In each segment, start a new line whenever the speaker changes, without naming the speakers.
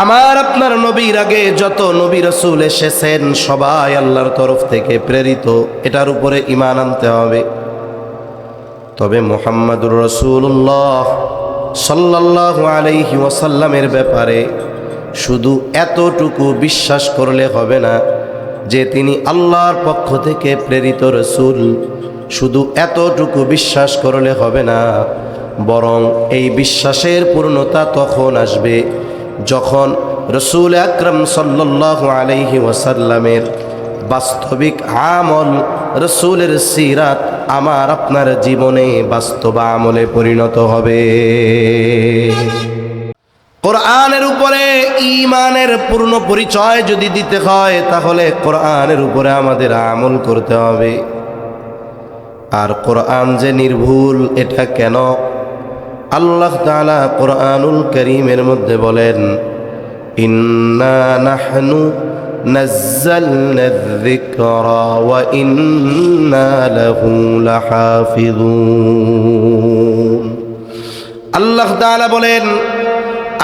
আমার আপনার নবীর আগে যত নবী রাসূল এসেছেন সবাই আল্লাহর তরফ থেকে প্রেরিত, এটার উপরে ঈমান আনতে হবে। তবে মুহাম্মাদুর রাসূলুল্লাহ সাল্লাল্লাহু আলাইহি ওয়াসাল্লামের ব্যাপারে শুধু এতটুকু বিশ্বাস করলে হবে না যে তিনি আল্লাহর পক্ষ থেকে প্রেরিত রাসূল। শুধু এতটুকু বিশ্বাস করলে হবে না, বরং এই বিশ্বাসের পূর্ণতা তখন আসবে যখন রাসূল আকরাম সাল্লাল্লাহু আলাইহি ওয়াসাল্লামের বাস্তবিক আমল, রাসূলের সিরাত আমার আপনার জীবনে বাস্তব আমলে পরিণত হবে। কোরআনের উপরে ঈমানের পূর্ণ পরিচয় যদি দিতে হয় তাহলে কোরআনের উপরে আমাদের আমল করতে হবে। আর কোরআন যে নির্ভুল এটা কেন? আল্লাহ তাআলা কোরআনুল কারীমের মধ্যে বলেন, ইন্না নাহনু নাজ্জালনা যিকরা ওয়া ইন্না লাহু লাহাফিজুন। আল্লাহ তাআলা বলেন,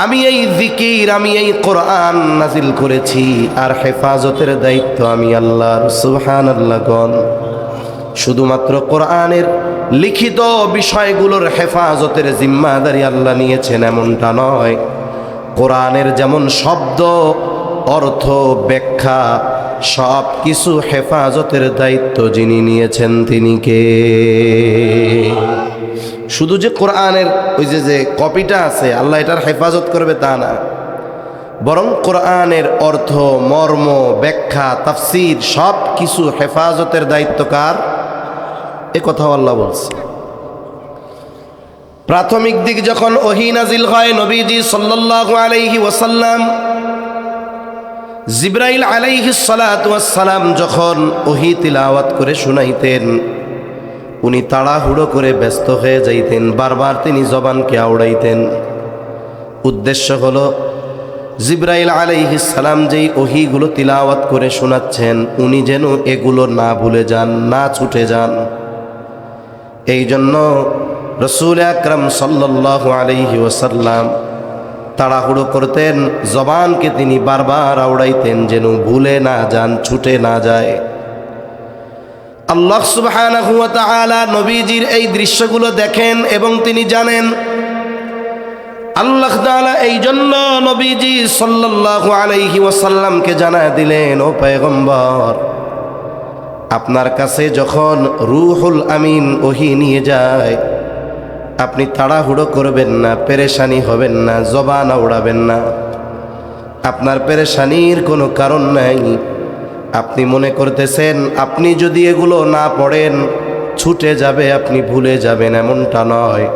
আমি এই জিকির, আমি এই কোরআন নাজিল করেছি, আর হেফাজতের দায়িত্ব আমি আল্লাহর। সুবহানাল্লাহ গণ। শুধুমাত্র কোরআনের লিখিত বিষয়গুলোর হেফাজতের জিম্মাদারি আল্লাহ নিয়েছেন এমনটা নয়। কোরআনের যেমন শব্দ, অর্থ, ব্যাখ্যা সব কিছু হেফাজতের দায়িত্ব যিনি নিয়েছেন তিনি কে? শুধু যে কোরআনের ওই যে কপিটা আছে আল্লাহ এটার হেফাজত করবে তা না, বরং কোরআনের অর্থ, মর্ম, ব্যাখ্যা, তাফসীর সব কিছু হেফাজতের দায়িত্ব কার? এ কথাও আল্লাহ বলছে। প্রাথমিক দিক যখন ওহী নাজিল হয়, নবীজি সাল্লাল্লাহু আলাইহি ওয়াসাল্লাম জিবরাইল আলাইহিস সালাতু ওয়াস সালাম যখন ওহী তিলাওয়াত করে শুনাইতেন, উনি তাড়াহুড়ো করে ব্যস্ত হয়ে যাইতেন, বারবার তিনি জবানকে আওড়াইতেন। উদ্দেশ্য হলো জিবরাইল আলাইহিস সালাম যেই ওহীগুলো তিলাওয়াত করে শোনাচ্ছেন উনি যেন এগুলো না ভুলে যান, না ছুটে যান। এই জন্য রাসূল আকরাম সাল্লাল্লাহু আলাইহি ওয়াসাল্লাম তাড়াহুড়ো করতেন, জবানকে তিনি বারবার আওড়াইতেন যেন ভুলে না যান, ছুটে না যায়। আল্লাহ সুবহানাহু ওয়া তাআলা নবীজির এই দৃশ্যগুলো দেখেন এবং তিনি জানেন। আল্লাহ তাআলা এই জন্য নবীজি সাল্লাল্লাহু আলাইহি ওয়াসাল্লামকে জানায় দিলেন, ও পয়গম্বর, আপনার কাছে যখন রূহুল আমিন ওহী নিয়ে যায় আপনি তাড়াহুড়ো করবেন না, পেরেশানি হবেন না, জবান আওড়াবেন না। আপনার পেরেশানির কোনো কারণ নাই। আপনি মনে করতেছেন আপনি যদি এগুলো না পড়েন ছুটে যাবে, আপনি ভুলে যাবেন, এমনটা নয়।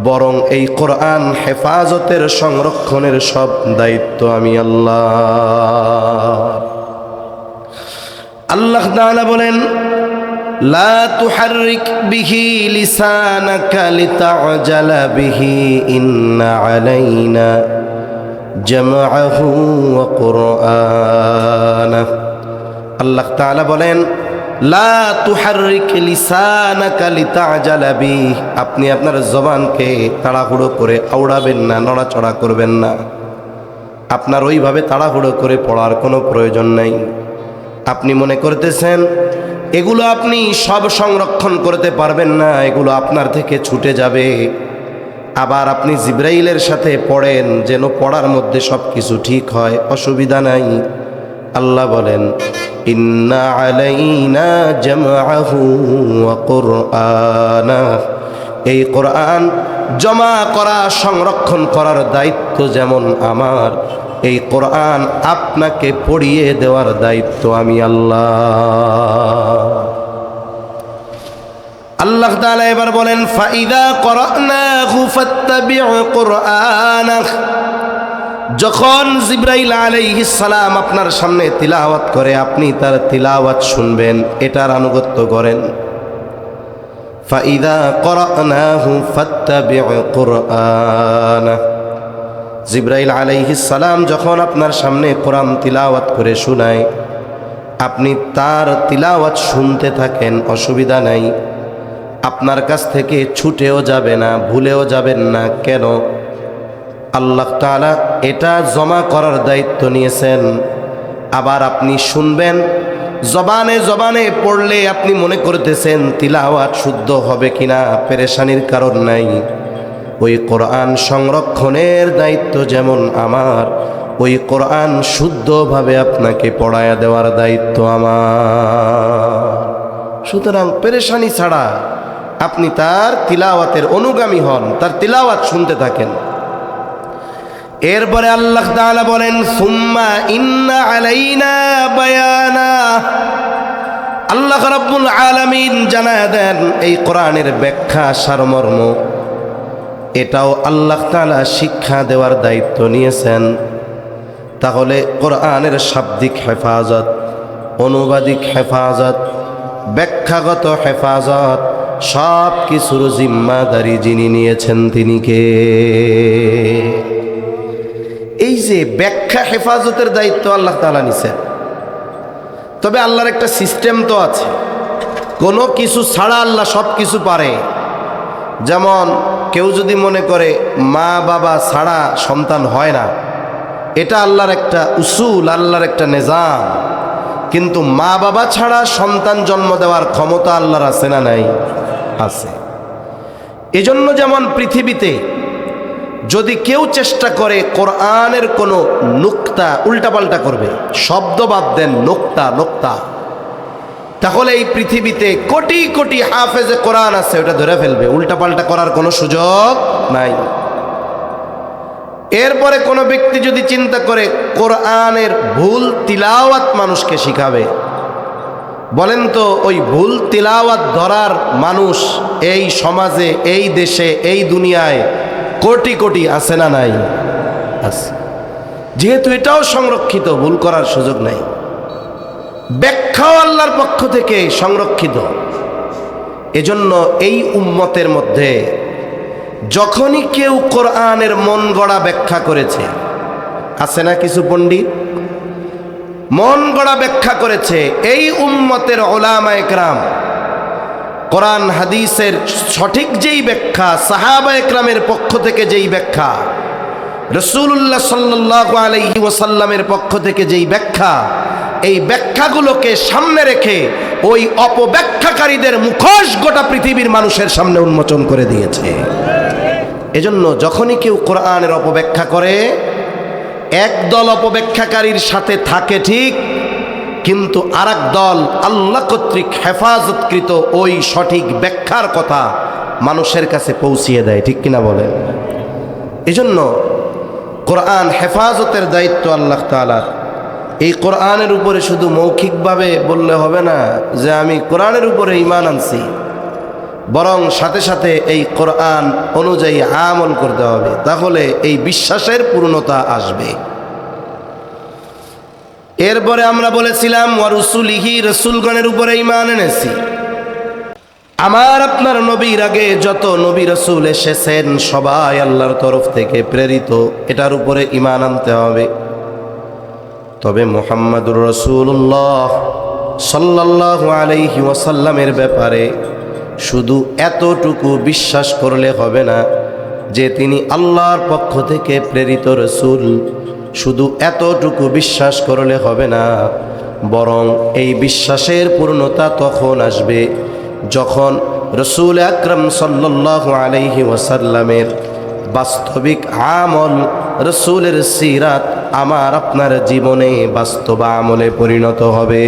বরং এই কোরআন হেফাজতের, সংরক্ষণের সব দায়িত্ব আমি আল্লাহ। আল্লাহ তাআলা বলেন, লা তুহাররিক বিহি লিসানাকা লিতা'জালা বিহি ইন্না আলাইনা জামআহু ওয়া কুরআনাহু। আল্লাহ তাআলা বলেন, লা তুহাররিক লিসানাকা লিতা'জালা বিহি, আপনি আপনার জবানকে তাড়াহুড়ো করে আওড়াবেন না, নড়াচড়া করবেন না। আপনার ওইভাবে তাড়াহুড়ো করে পড়ার কোনো প্রয়োজন নাই। আপনি মনে করতেছেন এগুলো আপনি সব সংরক্ষণ করতে পারবেন না, এগুলো আপনার থেকে ছুটে যাবে। আবার আপনি জিবরাইলের সাথে পড়েন যেন পড়ার মধ্যে সব কিছু ঠিক হয়, অসুবিধা নাই। আল্লাহ বলেন, ইন্না আলাইনা জামআহু ওয়া কুরআনাহু, এই কোরআন জমা করা, সংরক্ষণ করার দায়িত্ব যেমন আমার, এই কোরআন আপনাকে পড়িয়ে দেওয়ার দায়িত্ব আমি আল্লাহ। আল্লাহ তাআলা এবার বলেন, ফাইদা করানাহু ফাত্তাবি' কুরআনাহু, যখন জিবরাইল আলাইহিস সালাম আপনার সামনে তিলাওয়াত করে আপনি তার তিলাওয়াত শুনবেন, এটার আনুগত্য করেন। ফাইদা করানাহু ফাত্তাবি' কুরআনাহু, জিবরাইল আলাইহিস সালাম যখন আপনার সামনে কোরআন তিলাওয়াত করে শোনায় আপনি তার তিলাওয়াত শুনতে থাকেন, অসুবিধা নাই। আপনার কাছ থেকে ছুটেও যাবে না, ভুলেও যাবেন না। কেন? আল্লাহ তাআলা এটা জমা করার দায়িত্ব নিয়েছেন। আবার আপনি শুনবেন, জবানে জবানে পড়লে আপনি মনে করতেছেন তিলাওয়াত শুদ্ধ হবে কিনা, পেরেশানির কারণ নাই। ওই কোরআন সংরক্ষণের দায়িত্ব যেমন আমার, ওই কোরআন শুদ্ধভাবে আপনাকে পড়ায়া দেওয়ার দায়িত্ব আমার। সুতরাং পেরেশানি ছাড়া আপনি তার তিলাওয়াতের অনুগামী হন, তার তিলাওয়াত শুনতে থাকেন। এরপরে আল্লাহ তাআলা বলেন, সুম্মা ইন্না আলাইনা বায়ানা। আল্লাহ রাব্বুল আলামিন জানায়া দেন এই কোরআনের ব্যাখ্যা সারমর্ম, এটাও আল্লাহ তাআলা শিক্ষা দেওয়ার দায়িত্ব নিয়েছেন। তাহলে কোরআনের শাব্দিক হেফাজত, অনুবাদিক হেফাজত, ব্যাখ্যাগত হেফাজত সব কিছুর জিম্মাদারি যিনি নিয়েছেন তিনি কে? এই যে ব্যাখ্যা হেফাজতের দায়িত্ব আল্লাহ তাআলা নিছেন। তবে আল্লাহর একটা সিস্টেম তো আছে, কোনো কিছু ছাড়া আল্লাহ সব কিছু পারে। যেমন কেউ যদি মনে করে মা বাবা ছাড়া সন্তান হয় না, এটা আল্লাহর একটা উসুল, আল্লাহর একটা নিজাম। কিন্তু মা বাবা ছাড়া সন্তান জন্ম দেওয়ার ক্ষমতা আল্লাহর আছে না নাই? আছে। এজন্য যেমন পৃথিবীতে যদি কেউ চেষ্টা করে কোরআনের কোনো নুক্তা উল্টাপাল্টা করবে, শব্দ বাদ দেন, নোক্তা, তাহলে এই পৃথিবীতে কোটি কোটি হাফেজে কোরআন আছে, ওটা ধরে ফেলবে, উল্টাপাল্টা করার কোনো সুযোগ নাই। এরপরে কোনো ব্যক্তি যদি চিন্তা করে কোরআনের ভুল তিলাওয়াত মানুষকে শিখাবে, বলেন তো ওই ভুল তিলাওয়াত ধরার মানুষ এই সমাজে, এই দেশে, এই দুনিয়ায় কোটি কোটি আছে না নাই? আছে। যেহেতু এটাও সংরক্ষিত, ভুল করার সুযোগ নাই। ব্যাখ্যাও আল্লাহর পক্ষ থেকে সংরক্ষিত। এজন্য এই উম্মতের মধ্যে যখনই কেউ কোরআনের মন গড়া ব্যাখ্যা করেছে, আছে না কিছু পণ্ডিত মন গড়া ব্যাখ্যা করেছে, এই উম্মতের উলামায়ে কেরাম কোরআন হাদিসের সঠিক যেই ব্যাখ্যা, সাহাবায়ে কেরামের পক্ষ থেকে যেই ব্যাখ্যা, রাসূলুল্লাহ সাল্লাল্লাহু আলাইহি ওয়াসাল্লামের পক্ষ থেকে যেই ব্যাখ্যা, এই ব্যাখ্যাগুলোকে সামনে রেখে ওই অপব্যাখ্যাকারীদের মুখোশ গোটা পৃথিবীর মানুষের সামনে উন্মোচন করে দিয়েছে। এজন্য যখনই কেউ কোরআনের অপব্যাখ্যা করে, একদল অপব্যাখ্যাকারীর সাথে থাকে ঠিক, কিন্তু আরেক দল আল্লাহ কর্তৃক হেফাজতকৃত ওই সঠিক ব্যাখ্যার কথা মানুষের কাছে পৌঁছিয়ে দেয়। ঠিক কিনা বলেন? এজন্য কোরআন হেফাজতের দায়িত্ব আল্লাহ তাআলার। এই কোরআনের উপরে শুধু মৌখিকভাবে বললে হবে না যে আমি কোরআনের উপরে ঈমান আনছি, বরং সাথে সাথে এই কোরআন অনুযায়ী আমল করতে হবে, তাহলে এই বিশ্বাসের পূর্ণতা আসবে। এরপরে আমরা বলেছিলাম ওয়া রুসুলিহি, রাসূলগণের উপরে ঈমান এনেছি। আমার আপনার নবীর আগে যত নবী রাসূল এসেছেন সবাই আল্লাহর তরফ থেকে প্রেরিত, এটার উপরে ঈমান আনতে হবে। তবে মুহাম্মাদুর রাসূলুল্লাহ সাল্লাল্লাহু আলাইহি ওয়াসাল্লামের ব্যাপারে শুধু এতটুকু বিশ্বাস করলে হবে না যে তিনি আল্লাহর পক্ষ থেকে প্রেরিত রাসূল। শুধু এতটুকু বিশ্বাস করলে হবে না, বরং এই বিশ্বাসের পূর্ণতা তখন আসবে যখন রাসূল আকরাম সাল্লাল্লাহু আলাইহি ওয়াসাল্লামের বাস্তবিক আমল, রাসূলের সিরাত আমার আপনার জীবনে বাস্তব আমলে পরিণত হবে।